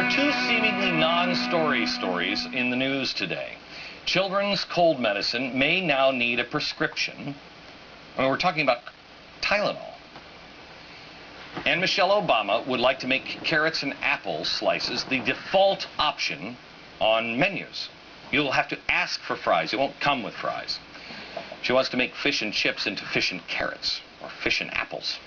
are two seemingly non-story stories in the news today. Children's cold medicine may now need a prescription. I mean, we're talking about Tylenol. And Michelle Obama would like to make carrots and apple slices the default option on menus. You'll have to ask for fries. It won't come with fries. She wants to make fish and chips into fish and carrots, or fish and apples.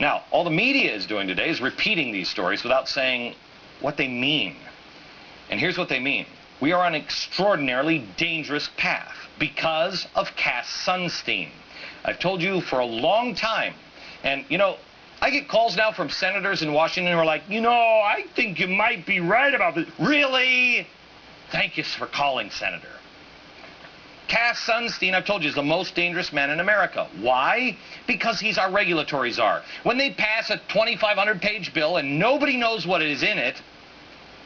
Now, all the media is doing today is repeating these stories without saying what they mean. And here's what they mean. We are on an extraordinarily dangerous path because of Cass Sunstein. I've told you for a long time. And, you know, I get calls now from senators in Washington who are like, you know, I think you might be right about this. Really? Thank you for calling, Senator. Cass Sunstein, I've told you, is the most dangerous man in America. Why? Because he's our regulatory czar. When they pass a 2,500-page bill and nobody knows what is in it,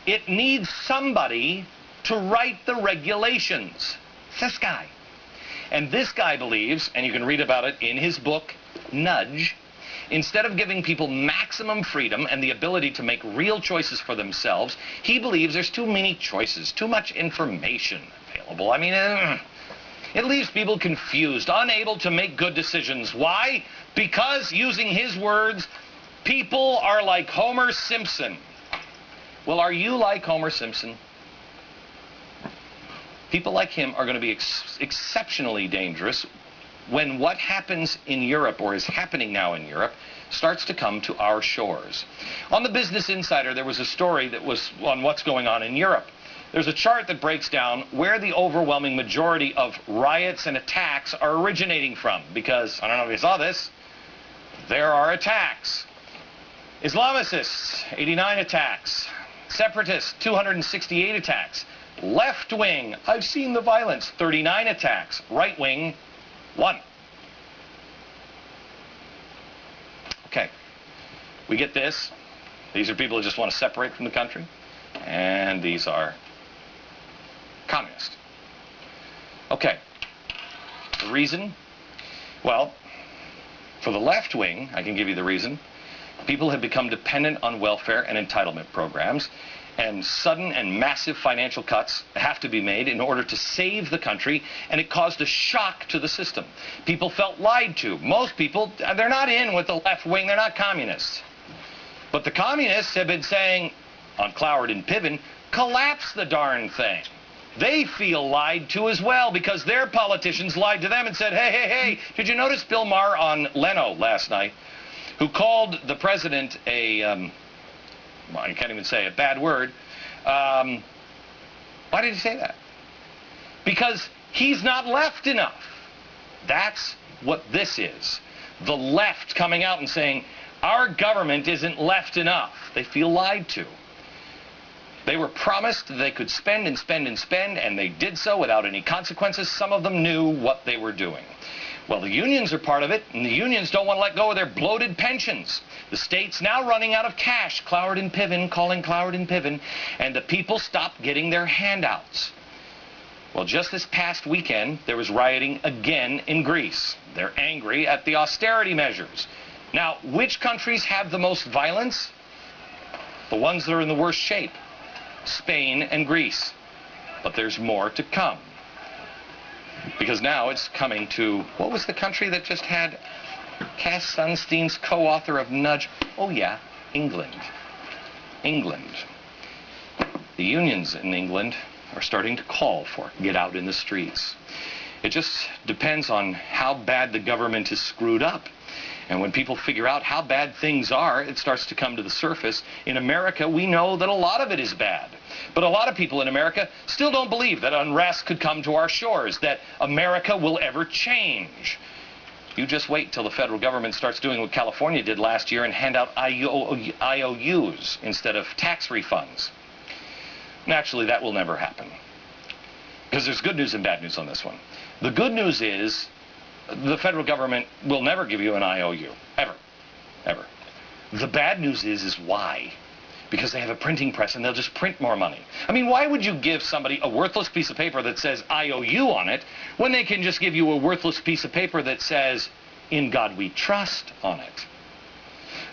it needs somebody to write the regulations. It's this guy. And this guy believes, and you can read about it in his book, Nudge, instead of giving people maximum freedom and the ability to make real choices for themselves, he believes there's too many choices, too much information available. I mean, it leaves people confused, unable to make good decisions. Why? Because, using his words, people are like Homer Simpson. Well, are you like Homer Simpson? People like him are going to be exceptionally dangerous when what happens in Europe, or is happening now in Europe, starts to come to our shores. On the Business Insider, there was a story that was on what's going on in Europe. There's a chart that breaks down where the overwhelming majority of riots and attacks are originating from. Because, I don't know if you saw this, there are attacks. Islamicists, 89 attacks. Separatists, 268 attacks. Left wing, I've seen the violence, 39 attacks. Right wing, 1. Okay, we get this. These are people who just want to separate from the country. And these are communist. Okay. The reason? Well, for the left wing, I can give you the reason. People have become dependent on welfare and entitlement programs, and sudden and massive financial cuts have to be made in order to save the country, and it caused a shock to the system. People felt lied to. Most people, they're not in with the left wing, they're not communists. But the communists have been saying, on Cloward and Piven, collapse the darn thing. They feel lied to as well because their politicians lied to them and said, hey, did you notice Bill Maher on Leno last night, who called the president a, well, I can't even say a bad word. Why did he say that? Because he's not left enough. That's what this is. The left coming out and saying, our government isn't left enough. They feel lied to. They were promised that they could spend and spend and spend, and they did so without any consequences. Some of them knew what they were doing. Well, the unions are part of it, and the unions don't want to let go of their bloated pensions. The state's now running out of cash, Cloward and Piven, calling Cloward and Piven, and the people stopped getting their handouts. Well, just this past weekend, there was rioting again in Greece. They're angry at the austerity measures. Now, which countries have the most violence? The ones that are in the worst shape. Spain and Greece. But there's more to come. Because now it's coming to, what was the country that just had Cass Sunstein's co-author of Nudge? Oh yeah, England. England. The unions in England are starting to call for get out in the streets. It just depends on how bad the government is screwed up. And when people figure out how bad things are, it starts to come to the surface. In America, we know that a lot of it is bad. But a lot of people in America still don't believe that unrest could come to our shores, that America will ever change. You just wait till the federal government starts doing what California did last year and hand out IOUs instead of tax refunds. Naturally, that will never happen. Because there's good news and bad news on this one. The good news is the federal government will never give you an IOU, ever, ever. The bad news is why? Because they have a printing press and they'll just print more money. I mean, why would you give somebody a worthless piece of paper that says IOU on it when they can just give you a worthless piece of paper that says, in God we trust on it?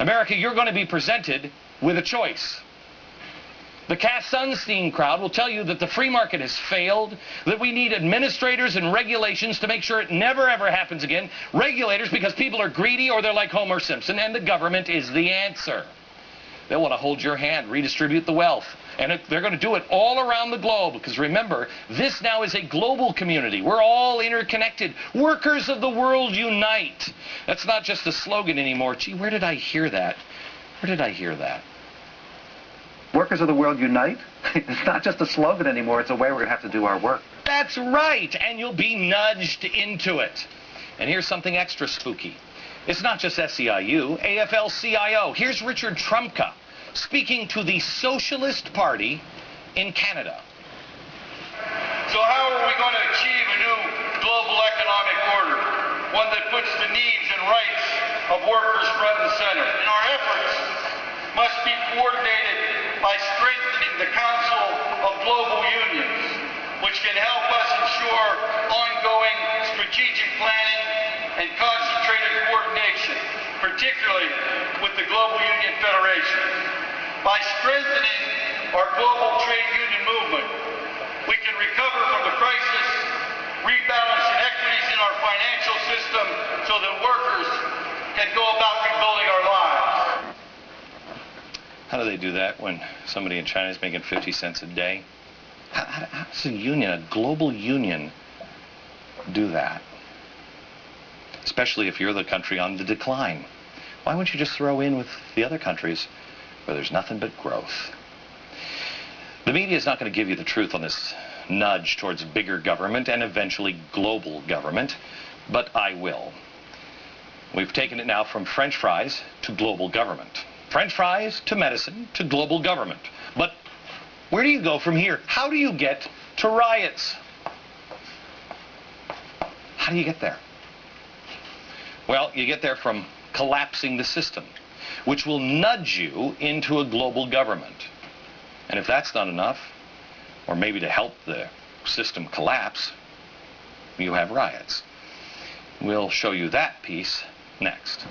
America, you're going to be presented with a choice. The Cass Sunstein crowd will tell you that the free market has failed, that we need administrators and regulations to make sure it never ever happens again. Regulators because people are greedy or they're like Homer Simpson, and the government is the answer. They want to hold your hand, redistribute the wealth. And they're going to do it all around the globe, because remember, this now is a global community. We're all interconnected. Workers of the world unite. That's not just a slogan anymore. Gee, where did I hear that? Where did I hear that? Workers of the world unite? It's not just a slogan anymore. It's a way we're going to have to do our work. That's right, and you'll be nudged into it. And here's something extra spooky. It's not just SEIU, AFL-CIO. Here's Richard Trumka speaking to the Socialist Party in Canada. So how are we going to achieve a new global economic order, one that puts the needs and rights of workers front and center? And our efforts must be coordinated by strengthening the Council of Global Unions, which can help us ensure ongoing strategic planning and concentrated coordination, particularly with the Global Union Federation. By strengthening our global trade union movement, we can recover from the crisis, rebalance inequities in our financial system so that workers can go about rebuilding our lives. How do they do that when somebody in China is making 50 cents a day? How does a union, a global union, do that? Especially if you're the country on the decline. Why wouldn't you just throw in with the other countries where there's nothing but growth? The media is not going to give you the truth on this nudge towards bigger government and eventually global government, but I will. We've taken it now from French fries to global government. French fries to medicine to global government. But where do you go from here? How do you get to riots? How do you get there? Well, you get there from collapsing the system, which will nudge you into a global government. And if that's not enough, or maybe to help the system collapse, you have riots. We'll show you that piece next.